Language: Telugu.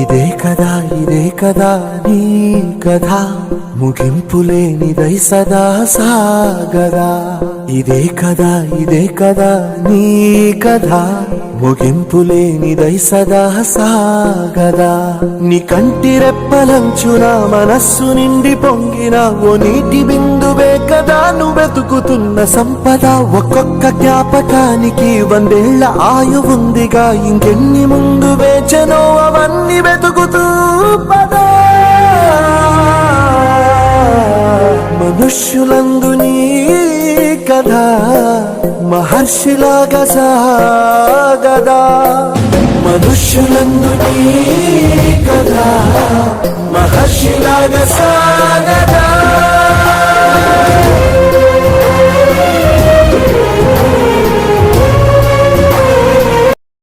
ఇదే కదా నీ కథ, ముగింపులేనిదై సదా సాగదా. ఇదే కదా నీ కథ, ముగింపులేనిదై సదా సాగదా. నీ కంటి రెప్పలంచున మనస్సు నిండి పొంగిన ఓ నీటి బిందువే కదా నువ్వెతుకుతున్న సంపద. ఒక్కొక్క జ్ఞాపకానికి 100 ఏళ్ల ఆయువుందిగా, ఇంకెన్ని ముందు వేచనో అవన్నీ వెతుకుతూ పదా. మనుష్యులందు నీ కథ మహర్షిలాగా సాగదా. మనుష్యులందు నీ కథ మహర్షిలాగా సాగదా.